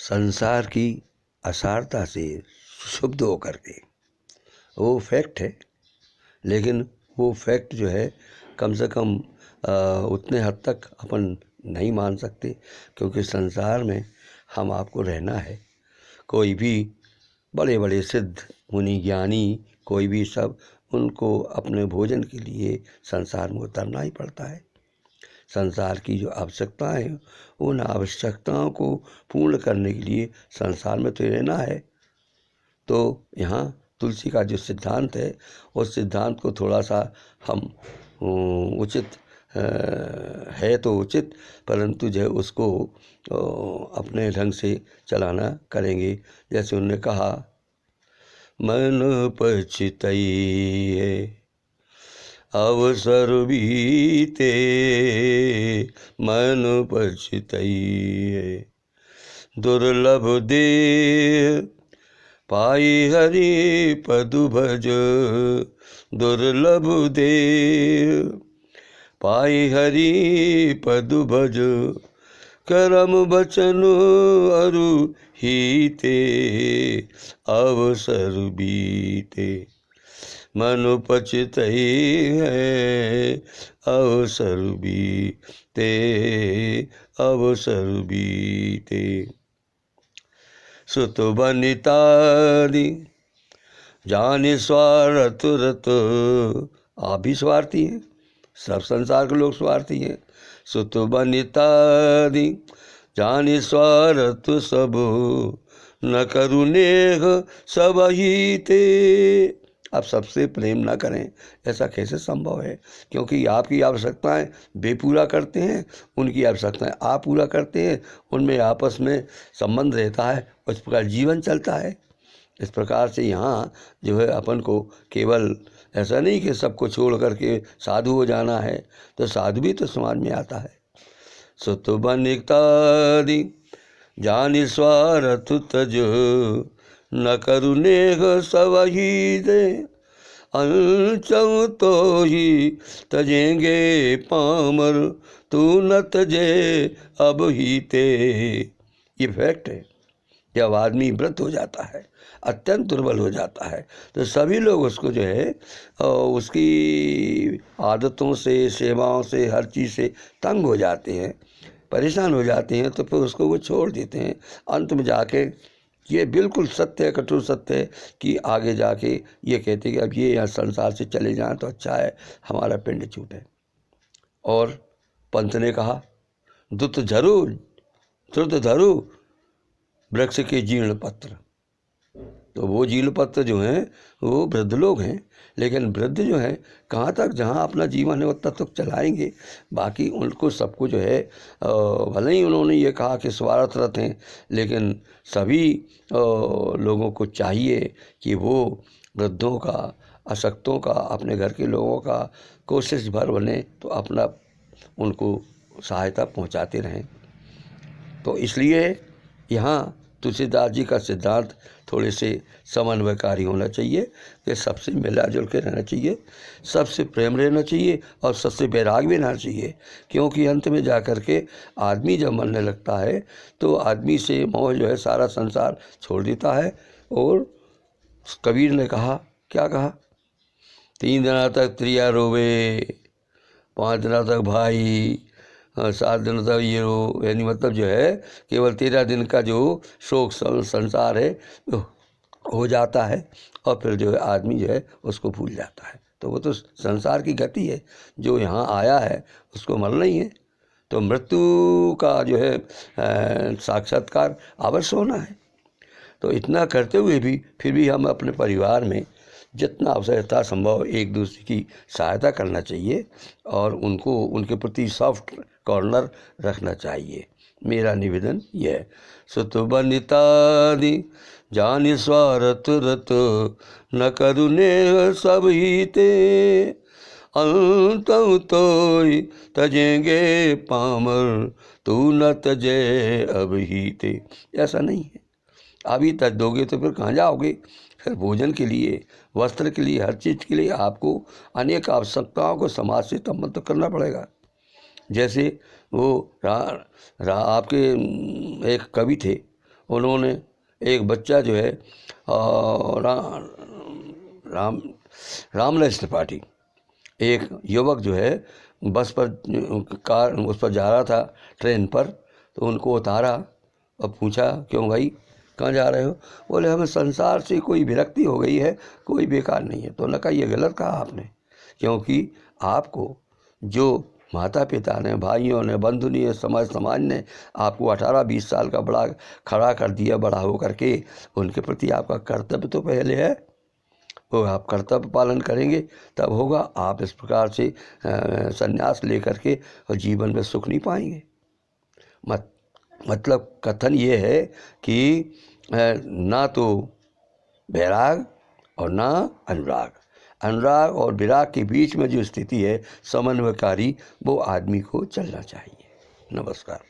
संसार की असारता से शुद्ध होकर के, वो फैक्ट है, लेकिन वो फैक्ट जो है कम से कम उतने हद तक अपन नहीं मान सकते, क्योंकि संसार में हम आपको रहना है। कोई भी बड़े बड़े सिद्ध मुनि ज्ञानी कोई भी सब, उनको अपने भोजन के लिए संसार में उतरना ही पड़ता है। संसार की जो आवश्यकताएं हैं, उन आवश्यकताओं को पूर्ण करने के लिए संसार में तो रहना है। तो यहाँ तुलसी का जो सिद्धांत है, उस सिद्धांत को थोड़ा सा हम उचित है तो उचित, परंतु जो है उसको अपने ढंग से चलाना करेंगे। जैसे उन्होंने कहा, मन पछतई है अवसर बीते, मन पछतई है दुर्लभ देह पाई हरि पदु भज, दुर्लभ देह पाई हरि पदु भज, करम बचन अरु हीते अवसर बीते, मन पछतई है अवसर बीते, अवसर बीते। सुत बनितारी जाने स्वार्थ रत, आप भी स्वार्थी हैं, सब संसार के लोग स्वार्थी हैं। सुत बनितारी जाने स्वार्थ सब, न करू नेह सब हीते। आप सबसे प्रेम ना करें, ऐसा कैसे संभव है? क्योंकि आपकी आवश्यकताएं वे पूरा करते हैं, उनकी आवश्यकताएं आप पूरा करते हैं, उनमें आपस में संबंध रहता है, उस प्रकार जीवन चलता है। इस प्रकार से यहाँ जो है अपन को केवल ऐसा नहीं कि सबको छोड़ करके साधु हो जाना है, तो साधु भी तो समाज में आता है। सुत बनितारी जानि स्वार्थ तज, न करू नेह सब हीते, अंचऊ तो ही तजेंगे पामर, तू न तजे अब हीते। ये फैक्ट है। जब आदमी व्रत हो जाता है, अत्यंत दुर्बल हो जाता है, तो सभी लोग उसको जो है उसकी आदतों से, सेवाओं से, हर चीज़ से तंग हो जाते हैं, परेशान हो जाते हैं, तो फिर उसको वो छोड़ देते हैं। अंत में जाके ये बिल्कुल सत्य है, कठोर सत्य है, कि आगे जाके ये कहते हैं कि अब ये यहाँ संसार से चले जाएं तो अच्छा है, हमारा पिंड छूटे। और पंत ने कहा, दुत झरू द्रुत धरु वृक्ष के जीर्ण पत्र। तो वो जीर्ण पत्र जो हैं वो वृद्ध लोग हैं, लेकिन वृद्ध जो हैं कहाँ तक, जहाँ अपना जीवन है उतना तक चलाएंगे। बाकी उनको सबको जो है भले ही उन्होंने ये कहा कि स्वार्थरत हैं, लेकिन सभी लोगों को चाहिए कि वो वृद्धों का, अशक्तों का, अपने घर के लोगों का कोशिश भर बने तो अपना उनको सहायता पहुंचाते रहें। तो इसलिए यहाँ तुलसीदास जी का सिद्धांत थोड़े से समन्वयकारी होना चाहिए कि सबसे मिला जुल के रहना चाहिए, सबसे प्रेम रहना चाहिए और सबसे वैराग भी रहना चाहिए। क्योंकि अंत में जा कर के आदमी जब मरने लगता है तो आदमी से मोह जो है सारा संसार छोड़ देता है। और कबीर ने कहा, क्या कहा, 3 दिनों तक त्रिया रोवे, 5 दिनों तक भाई, 7 दिनों तक ये रो, यानी मतलब जो है केवल 13 दिन का जो शोक संसार है हो जाता है, और फिर जो है आदमी जो है उसको भूल जाता है। तो वो तो संसार की गति है, जो यहाँ आया है उसको मरना ही है, तो मृत्यु का जो है साक्षात्कार अवश्य होना है। तो इतना करते हुए भी फिर भी हम अपने परिवार में जितना अवसर संभव एक दूसरे की सहायता करना चाहिए और उनको उनके प्रति सॉफ्ट कॉर्नर रखना चाहिए। मेरा निवेदन यह है। सुत बनितादि जानि स्वार्थ रत, न करुणे सब हीते, अंत तो तजेंगे पामर, तू न तजे अब हीते। ऐसा नहीं है, अभी तक दोगे तो फिर कहाँ जाओगे? फिर भोजन के लिए, वस्त्र के लिए, हर चीज़ के लिए आपको अनेक आवश्यकताओं को समाज से संबद्ध करना पड़ेगा। जैसे वो आपके एक कवि थे, उन्होंने एक बच्चा जो है रामलक्ष्मण त्रिपाठी, एक युवक जो है बस पर कार उस पर जा रहा था ट्रेन पर, तो उनको उतारा और पूछा, क्यों भाई कहाँ जा रहे हो? बोले हमें संसार से कोई विरक्ति हो गई है, कोई बेकार नहीं है। तो उन्होंने कहा ये गलत कहा आपने, क्योंकि आपको जो माता पिता ने, भाइयों ने, बंधु ने, समाज ने आपको 18-20 साल का बड़ा खड़ा कर दिया, बड़ा हो करके, उनके प्रति आपका कर्तव्य तो पहले है। वो आप कर्तव्य पालन करेंगे तब होगा। आप इस प्रकार से संन्यास लेकर के और जीवन में सुख नहीं पाएंगे। मतलब कथन ये है कि ना तो वैराग और ना अनुराग, अनुराग और विराग के बीच में जो स्थिति है समन्वयकारी, वो आदमी को चलना चाहिए। नमस्कार।